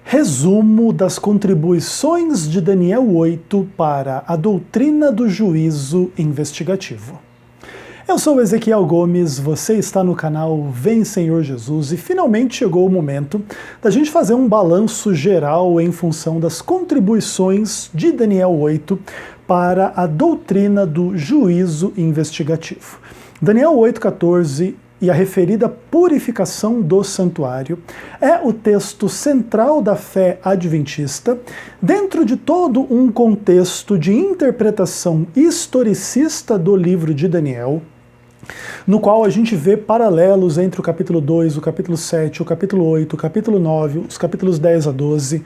Resumo das contribuições de Daniel 8 para a doutrina do juízo investigativo. Eu sou Ezequiel Gomes, você está no canal Vem Senhor Jesus e finalmente chegou o momento da gente fazer um balanço geral em função das contribuições de Daniel 8 para a doutrina do juízo investigativo. Daniel 8,14 e a referida purificação do santuário é o texto central da fé adventista, dentro de todo um contexto de interpretação historicista do livro de Daniel, no qual a gente vê paralelos entre o capítulo 2, o capítulo 7, o capítulo 8, o capítulo 9, os capítulos 10 a 12,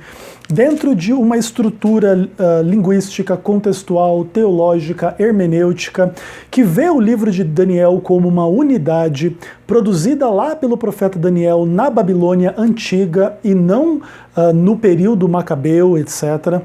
dentro de uma estrutura linguística, contextual, teológica, hermenêutica, que vê o livro de Daniel como uma unidade produzida lá pelo profeta Daniel na Babilônia antiga e não no período macabeu, etc.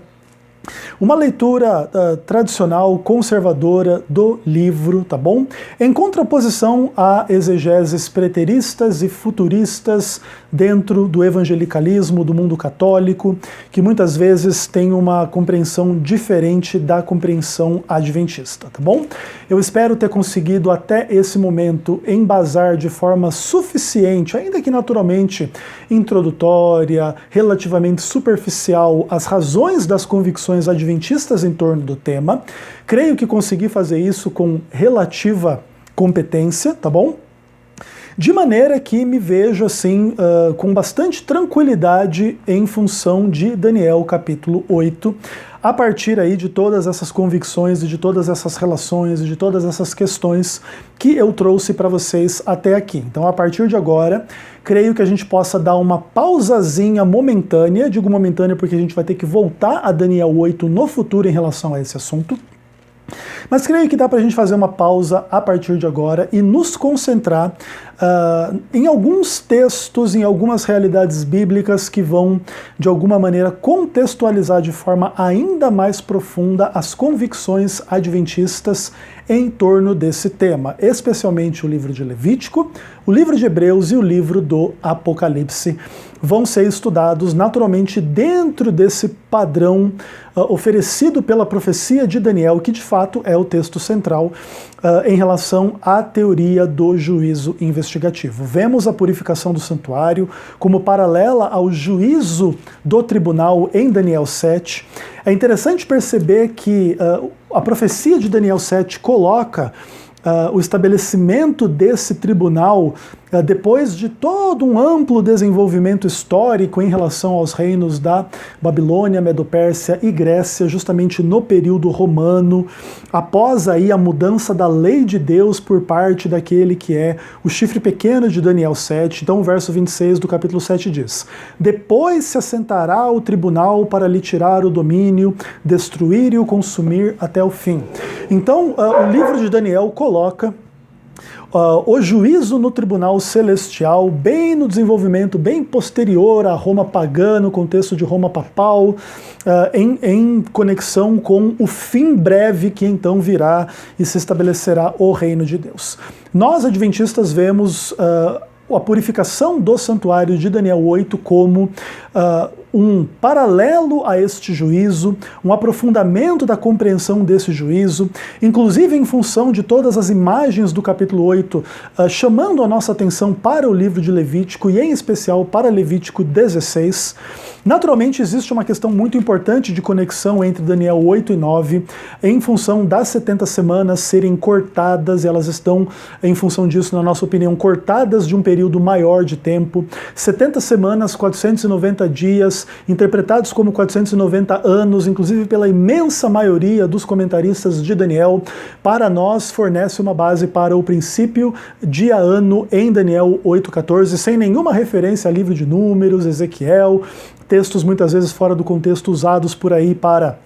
Uma leitura tradicional, conservadora do livro, tá bom? Em contraposição a exegeses preteristas e futuristas dentro do evangelicalismo, do mundo católico, que muitas vezes tem uma compreensão diferente da compreensão adventista, tá bom? Eu espero ter conseguido até esse momento embasar de forma suficiente, ainda que naturalmente introdutória, relativamente superficial, as razões das convicções adventistas em torno do tema. Creio que consegui fazer isso com relativa competência, tá bom? De maneira que me vejo assim com bastante tranquilidade em função de Daniel capítulo 8, a partir aí de todas essas convicções e de todas essas relações e de todas essas questões que eu trouxe para vocês até aqui. Então, a partir de agora, creio que a gente possa dar uma pausazinha momentânea, digo momentânea porque a gente vai ter que voltar a Daniel 8 no futuro em relação a esse assunto. Mas creio que dá para a gente fazer uma pausa a partir de agora e nos concentrar em alguns textos, em algumas realidades bíblicas que vão, de alguma maneira, contextualizar de forma ainda mais profunda as convicções adventistas em torno desse tema, especialmente o livro de Levítico, o livro de Hebreus e o livro do Apocalipse vão ser estudados naturalmente dentro desse padrão oferecido pela profecia de Daniel, que de fato é o texto central em relação à teoria do juízo investigativo. Vemos a purificação do santuário como paralela ao juízo do tribunal em Daniel 7. É interessante perceber que a profecia de Daniel 7 coloca o estabelecimento desse tribunal depois de todo um amplo desenvolvimento histórico em relação aos reinos da Babilônia, Medo-Pérsia e Grécia, justamente no período romano, após aí a mudança da lei de Deus por parte daquele que é o chifre pequeno de Daniel 7. Então o verso 26 do capítulo 7 diz: "Depois se assentará o tribunal para lhe tirar o domínio, destruir e o consumir até o fim." Então o livro de Daniel coloca o juízo no tribunal celestial, bem no desenvolvimento, bem posterior a Roma pagã, no contexto de Roma papal, em conexão com o fim breve que então virá e se estabelecerá o reino de Deus. Nós, adventistas, vemos a purificação do santuário de Daniel 8 como um paralelo a este juízo, um aprofundamento da compreensão desse juízo, inclusive em função de todas as imagens do capítulo 8, chamando a nossa atenção para o livro de Levítico e em especial para Levítico 16. Naturalmente existe uma questão muito importante de conexão entre Daniel 8 e 9, em função das 70 semanas serem cortadas, e elas estão, em função disso, na nossa opinião, cortadas de um período maior de tempo. 70 semanas, 490 dias, interpretados como 490 anos, inclusive pela imensa maioria dos comentaristas de Daniel, para nós fornece uma base para o princípio dia-ano em Daniel 8,14, sem nenhuma referência a livro de Números, Ezequiel, textos muitas vezes fora do contexto usados por aí para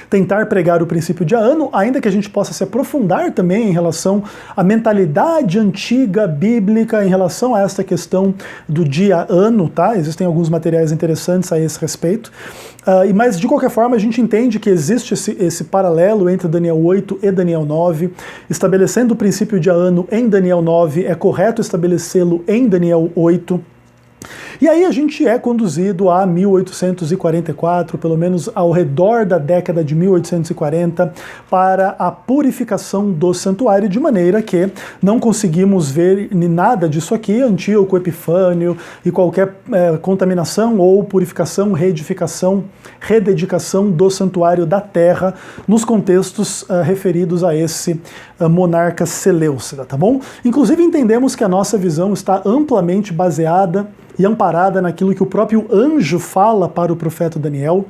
tentar pregar o princípio de ano, ainda que a gente possa se aprofundar também em relação à mentalidade antiga bíblica em relação a esta questão do dia-ano, tá? Existem alguns materiais interessantes a esse respeito. Mas, de qualquer forma, a gente entende que existe esse paralelo entre Daniel 8 e Daniel 9. Estabelecendo o princípio de ano em Daniel 9, é correto estabelecê-lo em Daniel 8. E aí a gente é conduzido a 1844, pelo menos ao redor da década de 1840, para a purificação do santuário, de maneira que não conseguimos ver nada disso aqui, Antíoco Epifânio, e qualquer contaminação ou purificação, reedificação, rededicação do santuário da terra, nos contextos referidos a esse monarca Seleucida, tá bom? Inclusive entendemos que a nossa visão está amplamente baseada e amparada naquilo que o próprio anjo fala para o profeta Daniel,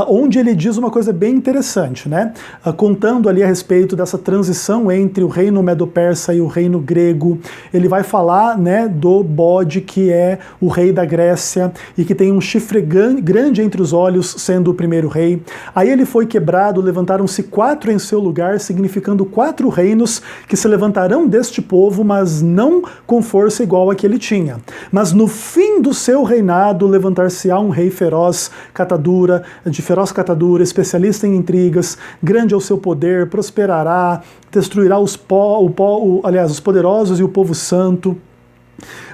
onde ele diz uma coisa bem interessante, né? Contando ali a respeito dessa transição entre o reino medo-persa e o reino grego. Ele vai falar, né, do bode que é o rei da Grécia e que tem um chifre grande entre os olhos, sendo o primeiro rei. Aí ele foi quebrado, levantaram-se 4 em seu lugar, significando 4 reinos que se levantarão deste povo, mas não com força igual a que ele tinha. Mas no fim do seu reinado levantar-se-á um rei feroz, de feroz catadura, especialista em intrigas, grande é o seu poder, prosperará, destruirá os poderosos e o povo santo.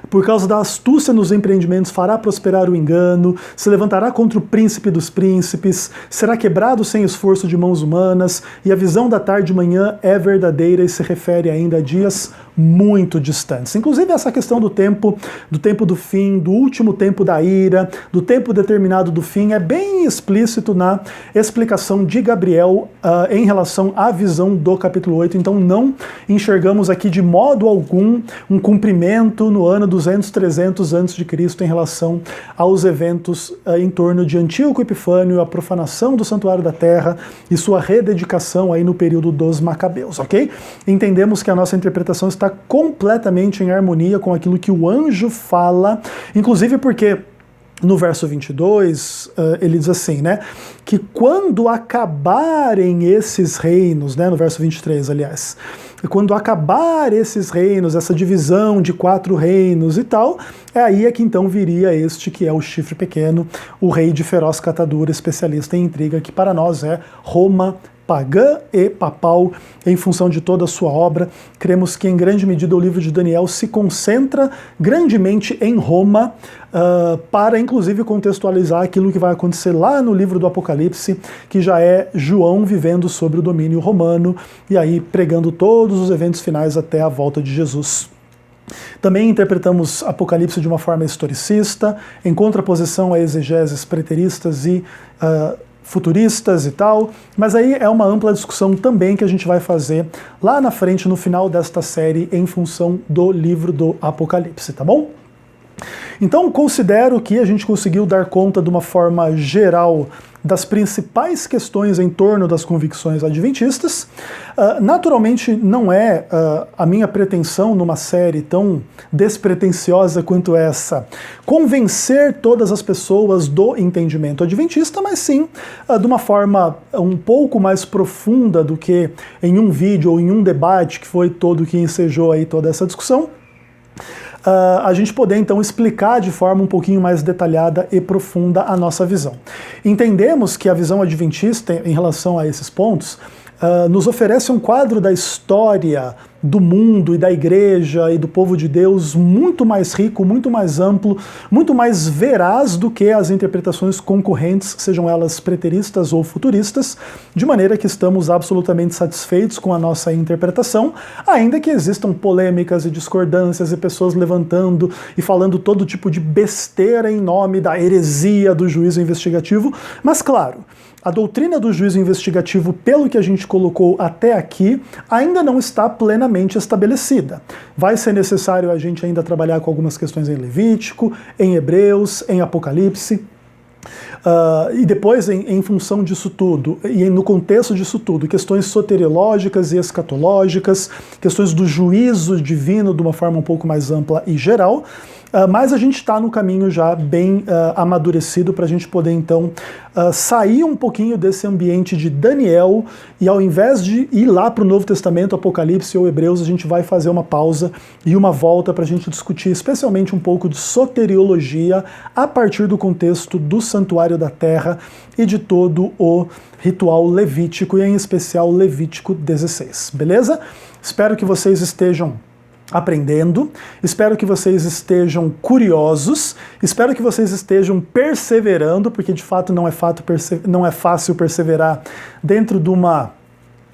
Por causa da astúcia nos empreendimentos, fará prosperar o engano, se levantará contra o príncipe dos príncipes, será quebrado sem esforço de mãos humanas, e a visão da tarde e manhã é verdadeira e se refere ainda a dias muito distantes. Inclusive essa questão do tempo do fim, do último tempo da ira, do tempo determinado do fim, é bem explícito na explicação de Gabriel em relação à visão do capítulo 8, então não enxergamos aqui de modo algum um cumprimento no ano 200, 300 a.C. em relação aos eventos em torno de Antíoco Epifânio, a profanação do santuário da terra e sua rededicação aí no período dos Macabeus, ok? Entendemos que a nossa interpretação está completamente em harmonia com aquilo que o anjo fala, inclusive porque no verso 22, ele diz assim, né, que quando acabarem esses reinos, né, no verso 23, aliás, quando acabar esses reinos, essa divisão de 4 reinos e tal, é que então viria este que é o chifre pequeno, o rei de feroz catadura, especialista em intriga, que para nós é Roma pagã e papal, em função de toda a sua obra. Cremos que em grande medida o livro de Daniel se concentra grandemente em Roma, para inclusive contextualizar aquilo que vai acontecer lá no livro do Apocalipse, que já é João vivendo sobre o domínio romano, e aí pregando todos os eventos finais até a volta de Jesus. Também interpretamos Apocalipse de uma forma historicista, em contraposição a exegeses preteristas e futuristas e tal, mas aí é uma ampla discussão também que a gente vai fazer lá na frente, no final desta série, em função do livro do Apocalipse, tá bom? Então considero que a gente conseguiu dar conta de uma forma geral das principais questões em torno das convicções adventistas. Naturalmente não é a minha pretensão numa série tão despretensiosa quanto essa convencer todas as pessoas do entendimento adventista, mas sim de uma forma um pouco mais profunda do que em um vídeo ou em um debate que foi todo que ensejou aí toda essa discussão. A gente poder então explicar de forma um pouquinho mais detalhada e profunda a nossa visão. Entendemos que a visão adventista em relação a esses pontos nos oferece um quadro da história do mundo e da igreja e do povo de Deus muito mais rico, muito mais amplo, muito mais veraz do que as interpretações concorrentes, sejam elas preteristas ou futuristas, de maneira que estamos absolutamente satisfeitos com a nossa interpretação, ainda que existam polêmicas e discordâncias e pessoas levantando e falando todo tipo de besteira em nome da heresia do juízo investigativo, mas claro, a doutrina do juízo investigativo, pelo que a gente colocou até aqui, ainda não está plenamente estabelecida. Vai ser necessário a gente ainda trabalhar com algumas questões em Levítico, em Hebreus, em Apocalipse. E depois, em função disso tudo, e no contexto disso tudo, questões soteriológicas e escatológicas, questões do juízo divino de uma forma um pouco mais ampla e geral, mas a gente está no caminho já bem amadurecido para a gente poder então sair um pouquinho desse ambiente de Daniel e ao invés de ir lá para o Novo Testamento, Apocalipse ou Hebreus, a gente vai fazer uma pausa e uma volta para a gente discutir especialmente um pouco de soteriologia a partir do contexto do santuário da terra e de todo o ritual levítico e em especial Levítico 16, beleza? Espero que vocês estejam aprendendo, espero que vocês estejam curiosos, espero que vocês estejam perseverando, porque de fato não é fácil perseverar dentro de uma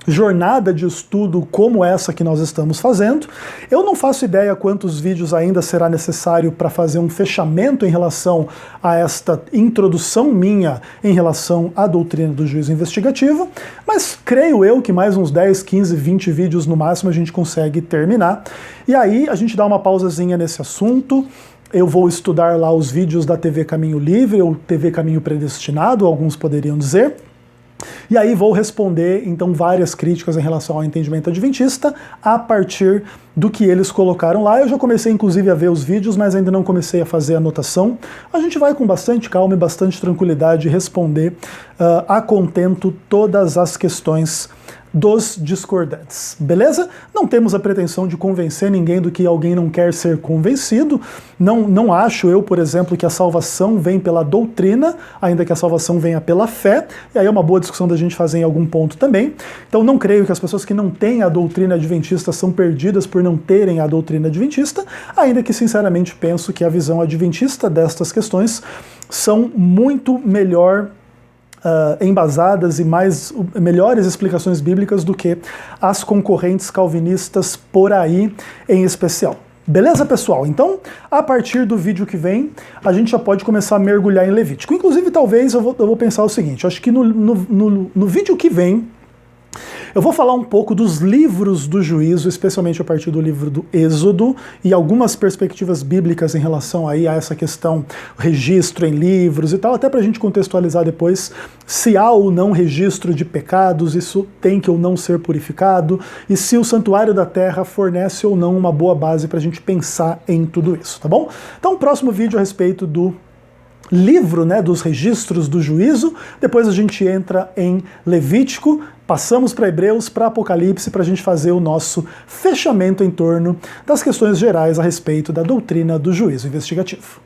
jornada de estudo como essa que nós estamos fazendo. Eu não faço ideia quantos vídeos ainda será necessário para fazer um fechamento em relação a esta introdução minha em relação à doutrina do juízo investigativo, mas creio eu que mais uns 10, 15, 20 vídeos no máximo a gente consegue terminar. E aí a gente dá uma pausazinha nesse assunto. Eu vou estudar lá os vídeos da TV Caminho Livre ou TV Caminho Predestinado, alguns poderiam dizer. E aí vou responder, então, várias críticas em relação ao entendimento adventista a partir do que eles colocaram lá. Eu já comecei, inclusive, a ver os vídeos, mas ainda não comecei a fazer a anotação. A gente vai com bastante calma e bastante tranquilidade responder a contento todas as questões dos discordantes, beleza? Não temos a pretensão de convencer ninguém do que alguém não quer ser convencido. Não acho eu, por exemplo, que a salvação vem pela doutrina, ainda que a salvação venha pela fé, e aí é uma boa discussão da gente fazer em algum ponto também. Então não creio que as pessoas que não têm a doutrina adventista são perdidas por não terem a doutrina adventista, ainda que sinceramente penso que a visão adventista destas questões são muito melhor embasadas e melhores explicações bíblicas do que as concorrentes calvinistas por aí em especial. Beleza, pessoal? Então, a partir do vídeo que vem, a gente já pode começar a mergulhar em Levítico. Inclusive, talvez eu vou pensar o seguinte, eu acho que no vídeo que vem, eu vou falar um pouco dos livros do juízo, especialmente a partir do livro do Êxodo, e algumas perspectivas bíblicas em relação aí a essa questão, registro em livros e tal, até para a gente contextualizar depois se há ou não registro de pecados, isso tem que ou não ser purificado, e se o santuário da terra fornece ou não uma boa base para a gente pensar em tudo isso, tá bom? Então, o próximo vídeo a respeito do livro, né, dos registros do juízo, depois a gente entra em Levítico, passamos para Hebreus, para Apocalipse, para a gente fazer o nosso fechamento em torno das questões gerais a respeito da doutrina do juízo investigativo.